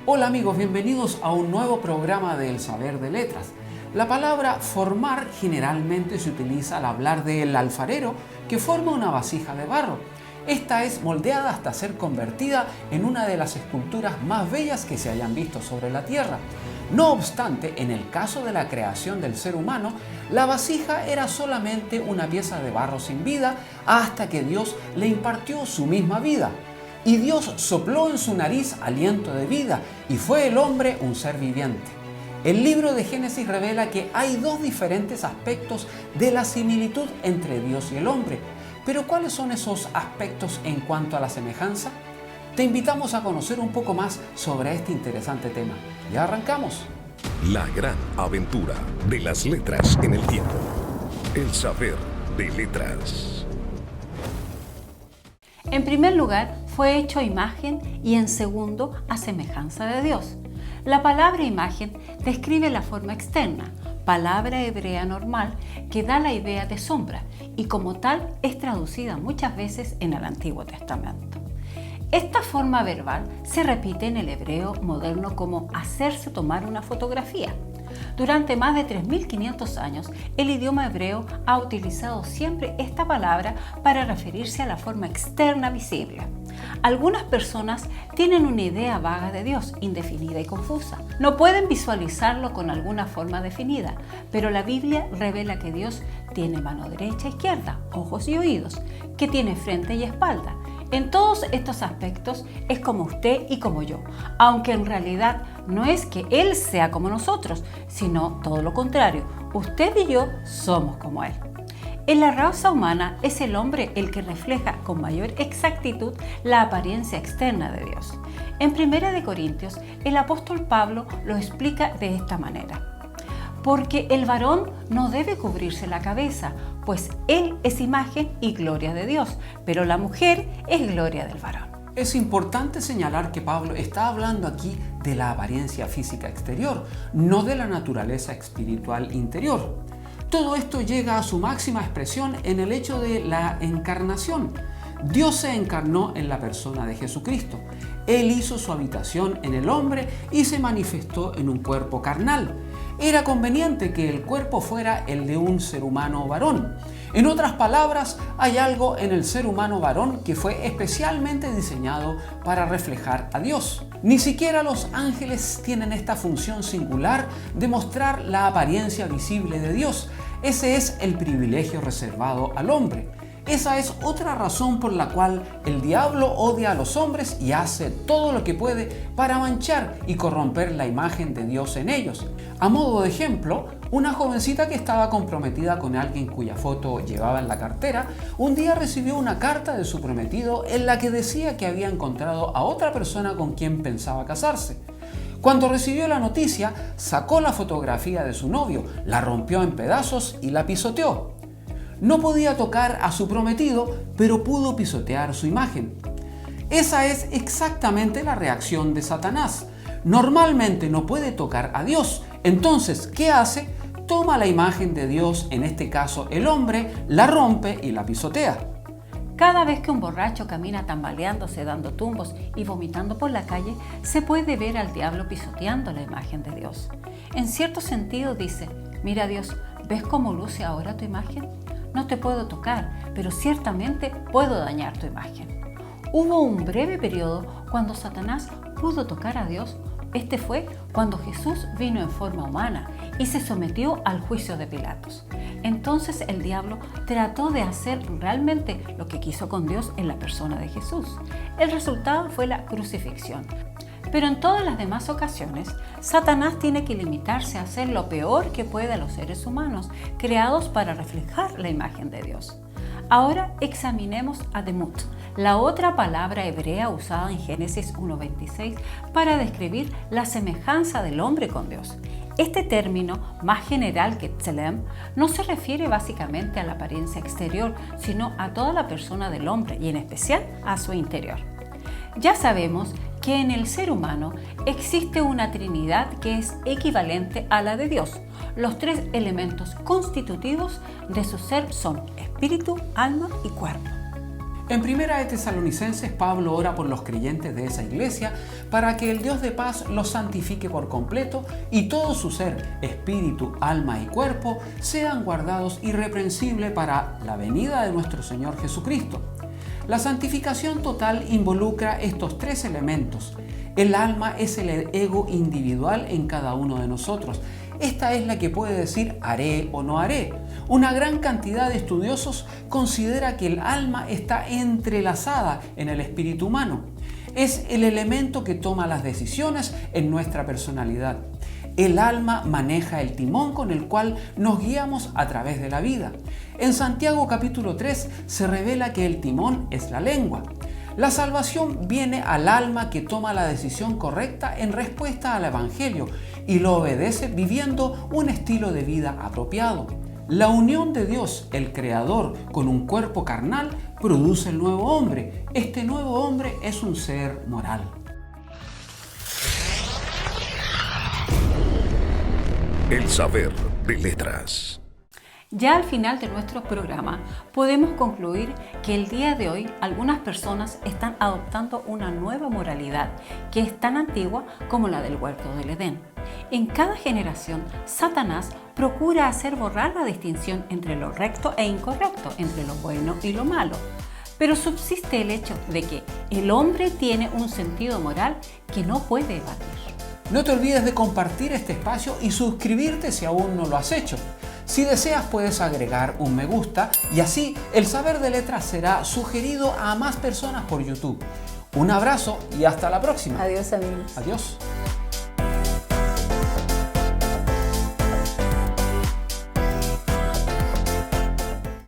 Hola amigos, bienvenidos a un nuevo programa del Saber de Letras. La palabra formar generalmente se utiliza al hablar del alfarero que forma una vasija de barro. Esta es moldeada hasta ser convertida en una de las esculturas más bellas que se hayan visto sobre la tierra. No obstante, en el caso de la creación del ser humano, la vasija era solamente una pieza de barro sin vida hasta que Dios le impartió su misma vida. Y Dios sopló en su nariz aliento de vida y fue el hombre un ser viviente. El libro de Génesis revela que hay dos diferentes aspectos de la similitud entre Dios y el hombre. Pero ¿cuáles son esos aspectos en cuanto a la semejanza? Te invitamos a conocer un poco más sobre este interesante tema. Ya arrancamos. La gran aventura de las letras en el tiempo. El saber de letras. En primer lugar, fue hecho a imagen y en segundo, a semejanza de Dios. La palabra imagen describe la forma externa, palabra hebrea normal que da la idea de sombra y como tal es traducida muchas veces en el Antiguo Testamento. Esta forma verbal se repite en el hebreo moderno como hacerse tomar una fotografía. Durante más de 3.500 años, el idioma hebreo ha utilizado siempre esta palabra para referirse a la forma externa visible. Algunas personas tienen una idea vaga de Dios, indefinida y confusa. No pueden visualizarlo con alguna forma definida, pero la Biblia revela que Dios tiene mano derecha e izquierda, ojos y oídos, que tiene frente y espalda. En todos estos aspectos es como usted y como yo, aunque en realidad no es que Él sea como nosotros, sino todo lo contrario, usted y yo somos como Él. En la raza humana es el hombre el que refleja con mayor exactitud la apariencia externa de Dios. En 1 Corintios, el apóstol Pablo lo explica de esta manera. Porque el varón no debe cubrirse la cabeza, pues él es imagen y gloria de Dios, pero la mujer es gloria del varón. Es importante señalar que Pablo está hablando aquí de la apariencia física exterior, no de la naturaleza espiritual interior. Todo esto llega a su máxima expresión en el hecho de la encarnación. Dios se encarnó en la persona de Jesucristo. Él hizo su habitación en el hombre y se manifestó en un cuerpo carnal. Era conveniente que el cuerpo fuera el de un ser humano varón. En otras palabras, hay algo en el ser humano varón que fue especialmente diseñado para reflejar a Dios. Ni siquiera los ángeles tienen esta función singular de mostrar la apariencia visible de Dios. Ese es el privilegio reservado al hombre. Esa es otra razón por la cual el diablo odia a los hombres y hace todo lo que puede para manchar y corromper la imagen de Dios en ellos. A modo de ejemplo, una jovencita que estaba comprometida con alguien cuya foto llevaba en la cartera, un día recibió una carta de su prometido en la que decía que había encontrado a otra persona con quien pensaba casarse. Cuando recibió la noticia, sacó la fotografía de su novio, la rompió en pedazos y la pisoteó. No podía tocar a su prometido, pero pudo pisotear su imagen. Esa es exactamente la reacción de Satanás. Normalmente no puede tocar a Dios. Entonces, ¿qué hace? Toma la imagen de Dios, en este caso el hombre, la rompe y la pisotea. Cada vez que un borracho camina tambaleándose, dando tumbos y vomitando por la calle, se puede ver al diablo pisoteando la imagen de Dios. En cierto sentido dice, mira Dios, ¿ves cómo luce ahora tu imagen? No te puedo tocar, pero ciertamente puedo dañar tu imagen. Hubo un breve periodo cuando Satanás pudo tocar a Dios. Este fue cuando Jesús vino en forma humana y se sometió al juicio de Pilatos. Entonces el diablo trató de hacer realmente lo que quiso con Dios en la persona de Jesús. El resultado fue la crucifixión. Pero en todas las demás ocasiones, Satanás tiene que limitarse a hacer lo peor que puede a los seres humanos, creados para reflejar la imagen de Dios. Ahora examinemos a Demut, la otra palabra hebrea usada en Génesis 1:26 para describir la semejanza del hombre con Dios. Este término, más general que Tselem, no se refiere básicamente a la apariencia exterior, sino a toda la persona del hombre y en especial a su interior. Ya sabemos que en el ser humano existe una Trinidad que es equivalente a la de Dios. Los tres elementos constitutivos de su ser son espíritu, alma y cuerpo. En Primera de Tesalonicenses, Pablo ora por los creyentes de esa iglesia para que el Dios de paz los santifique por completo y todo su ser, espíritu, alma y cuerpo sean guardados irreprensibles para la venida de nuestro Señor Jesucristo. La santificación total involucra estos tres elementos. El alma es el ego individual en cada uno de nosotros. Esta es la que puede decir haré o no haré. Una gran cantidad de estudiosos considera que el alma está entrelazada en el espíritu humano. Es el elemento que toma las decisiones en nuestra personalidad. El alma maneja el timón con el cual nos guiamos a través de la vida. En Santiago capítulo 3 se revela que el timón es la lengua. La salvación viene al alma que toma la decisión correcta en respuesta al Evangelio y lo obedece viviendo un estilo de vida apropiado. La unión de Dios, el Creador, con un cuerpo carnal produce el nuevo hombre. Este nuevo hombre es un ser moral. El saber de letras. Ya al final de nuestro programa podemos concluir que el día de hoy algunas personas están adoptando una nueva moralidad que es tan antigua como la del huerto del Edén. En cada generación, Satanás procura hacer borrar la distinción entre lo recto e incorrecto, entre lo bueno y lo malo. Pero subsiste el hecho de que el hombre tiene un sentido moral que no puede evadir. No te olvides de compartir este espacio y suscribirte si aún no lo has hecho. Si deseas puedes agregar un me gusta y así el saber de letras será sugerido a más personas por YouTube. Un abrazo y hasta la próxima. Adiós, amigos. Adiós.